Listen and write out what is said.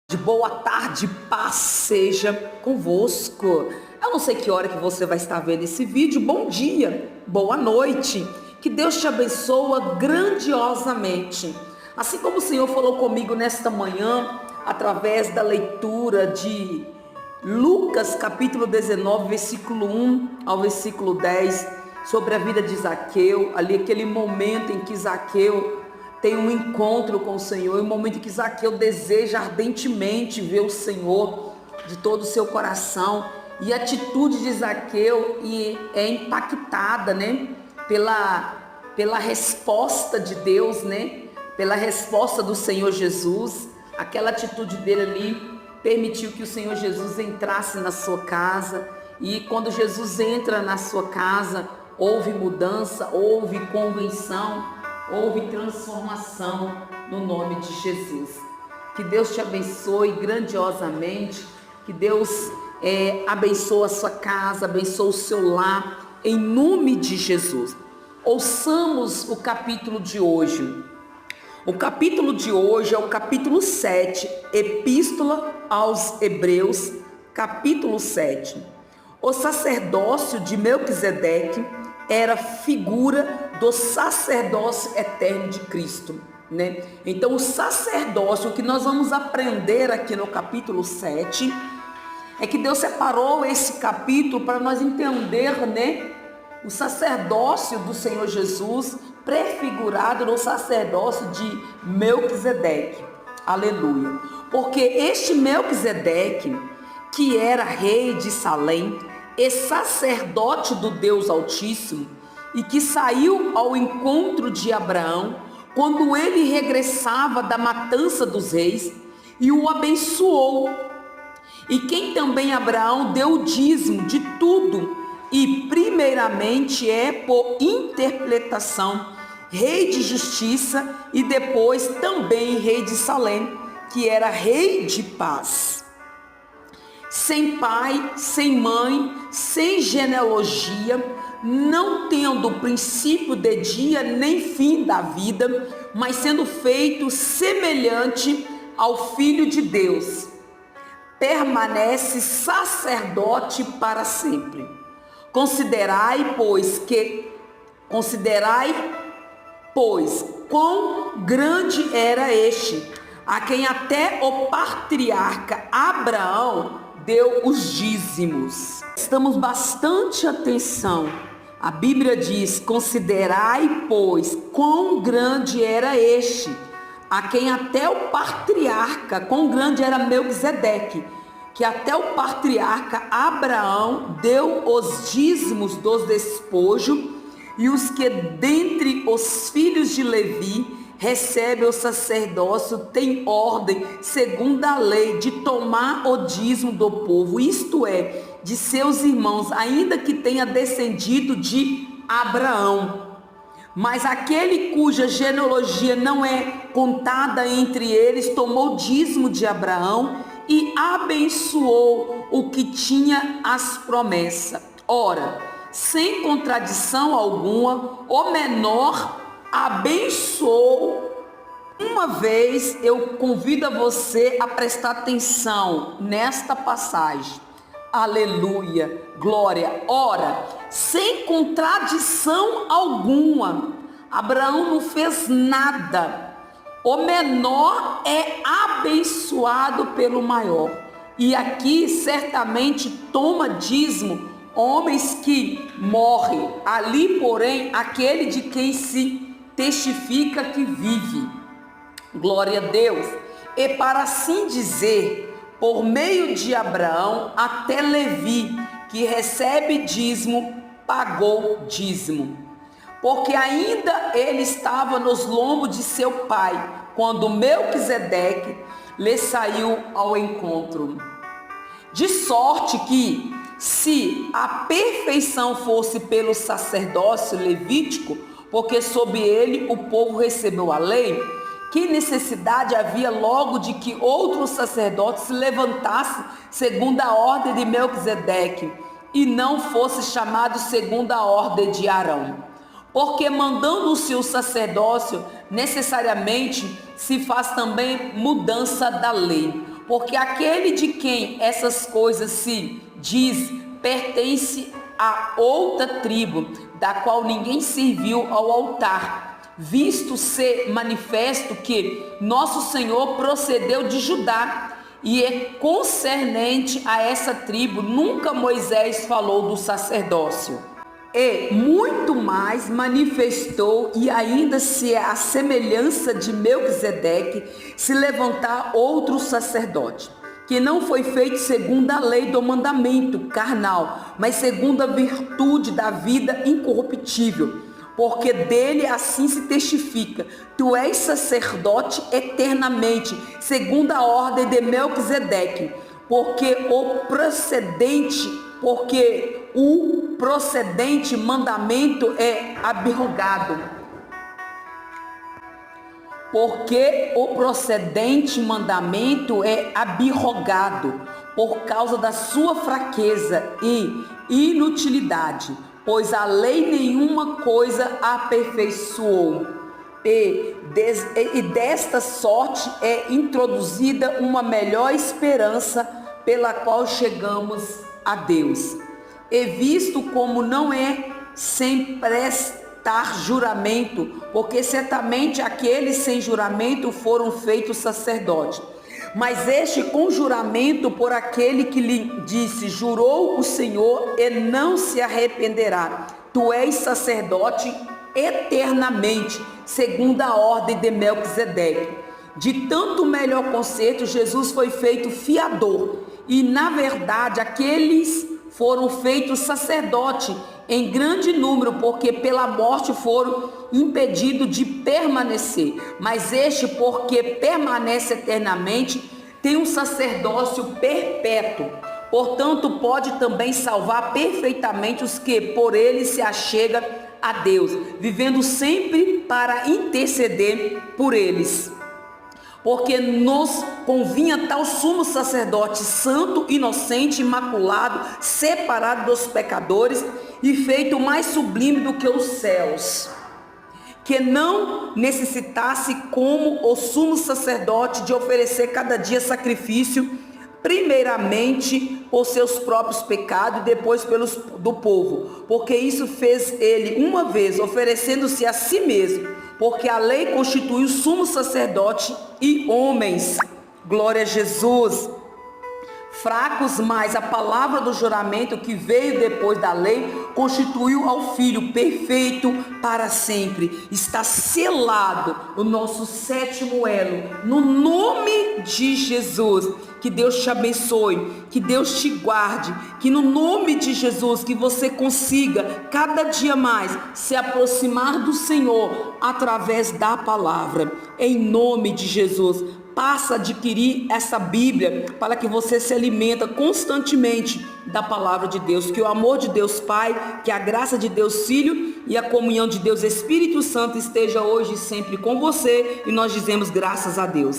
De boa tarde, paz seja convosco. Eu não sei que hora que você vai estar vendo esse vídeo. Bom dia, boa noite. Que Deus te abençoe grandiosamente. Assim como o Senhor falou comigo nesta manhã, através da leitura de Lucas capítulo 19, versículo 1 ao versículo 10, sobre a vida de Zaqueu, ali aquele momento em que Zaqueu tem um encontro com o Senhor, um momento em que Zaqueu deseja ardentemente ver o Senhor de todo o seu coração, e a atitude de Zaqueu é impactada, pela resposta de Deus, pela resposta do Senhor Jesus. Aquela atitude dele ali permitiu que o Senhor Jesus entrasse na sua casa, e quando Jesus entra na sua casa, houve mudança, houve convenção, houve transformação no nome de Jesus. Que Deus te abençoe grandiosamente, que Deus abençoe a sua casa, abençoe o seu lar, em nome de Jesus. Ouçamos o capítulo de hoje. O capítulo de hoje é o capítulo 7, Epístola aos Hebreus, capítulo 7. O sacerdócio de Melquisedeque era figura do sacerdócio eterno de Cristo, Então o sacerdócio, o que nós vamos aprender aqui no capítulo 7, é que Deus separou esse capítulo para nós entender, o sacerdócio do Senhor Jesus, prefigurado no sacerdócio de Melquisedeque, aleluia, porque este Melquisedeque, que era rei de Salém, e sacerdote do Deus Altíssimo, e que saiu ao encontro de Abraão, quando ele regressava da matança dos reis, e o abençoou, e quem também Abraão deu o dízimo de tudo, e primeiramente por interpretação, rei de justiça, e depois também rei de Salém, que era rei de paz. Sem pai, sem mãe, sem genealogia, não tendo princípio de dia nem fim da vida, mas sendo feito semelhante ao Filho de Deus, permanece sacerdote para sempre. Considerai, pois, quão grande era este, a quem até o patriarca Abraão deu os dízimos. Prestamos bastante atenção. A Bíblia diz: considerai, pois, quão grande era este, a quem até o patriarca, quão grande era Melquisedeque, que até o patriarca Abraão deu os dízimos dos despojos, e os que dentre os filhos de Levi recebe o sacerdócio, tem ordem, segundo a lei, de tomar o dízimo do povo, isto é, de seus irmãos, ainda que tenha descendido de Abraão. Mas aquele cuja genealogia não é contada entre eles, tomou o dízimo de Abraão e abençoou o que tinha as promessas. Ora, sem contradição alguma, o menor abençoou. Uma vez eu convido a você a prestar atenção nesta passagem. Aleluia, glória. Ora, sem contradição alguma, Abraão não fez nada. O menor é abençoado pelo maior. E aqui certamente toma dízimo homens que morrem. Ali, porém, aquele de quem se testifica que vive. Glória a Deus. E para assim dizer, por meio de Abraão, até Levi, que recebe dízimo, pagou dízimo. Porque ainda ele estava nos lombos de seu pai, quando Melquisedeque lhe saiu ao encontro. De sorte que, se a perfeição fosse pelo sacerdócio levítico, porque sob ele o povo recebeu a lei, que necessidade havia logo de que outro sacerdote se levantasse segundo a ordem de Melquisedeque, e não fosse chamado segundo a ordem de Arão? Porque mandando-se o sacerdócio, necessariamente se faz também mudança da lei. porque aquele de quem essas coisas se diz pertence a outra tribo, da qual ninguém serviu ao altar, visto ser manifesto que nosso Senhor procedeu de Judá, e é concernente a essa tribo nunca Moisés falou do sacerdócio. E muito mais manifestou, e ainda se é a semelhança de Melquisedeque, se levantar outro sacerdote, que não foi feito segundo a lei do mandamento carnal, mas segundo a virtude da vida incorruptível, porque dele assim se testifica: tu és sacerdote eternamente, segundo a ordem de Melquisedeque, porque o procedente mandamento é abrogado. Porque o procedente mandamento é abrogado por causa da sua fraqueza e inutilidade, pois a lei nenhuma coisa aperfeiçoou. E desta sorte é introduzida uma melhor esperança, pela qual chegamos a Deus. E visto como não é sem prestar juramento, porque certamente aqueles sem juramento foram feitos sacerdotes, mas este com juramento por aquele que lhe disse: jurou o Senhor e não se arrependerá, tu és sacerdote eternamente, segundo a ordem de Melquisedeque. De tanto melhor conceito, Jesus foi feito fiador, e na verdade aqueles foram feitos sacerdote em grande número, porque pela morte foram impedidos de permanecer, mas este, porque permanece eternamente, tem um sacerdócio perpétuo, portanto pode também salvar perfeitamente os que por ele se achegam a Deus, vivendo sempre para interceder por eles. Porque nos convinha tal sumo sacerdote santo, inocente, imaculado, separado dos pecadores e feito mais sublime do que os céus, que não necessitasse, como o sumo sacerdote, de oferecer cada dia sacrifício, primeiramente por seus próprios pecados e depois pelos do povo, porque isso fez ele uma vez, oferecendo-se a si mesmo, porque a lei constituiu sumo sacerdote e homens. Glória a Jesus. Fracos, mas a palavra do juramento que veio depois da lei constituiu ao Filho perfeito para sempre. Está selado o nosso sétimo elo, no nome de Jesus. Que Deus te abençoe, que Deus te guarde, que no nome de Jesus que você consiga cada dia mais se aproximar do Senhor através da palavra. Em nome de Jesus. Passa a adquirir essa Bíblia para que você se alimenta constantemente da palavra de Deus. Que o amor de Deus Pai, que a graça de Deus Filho e a comunhão de Deus Espírito Santo esteja hoje e sempre com você. E nós dizemos graças a Deus.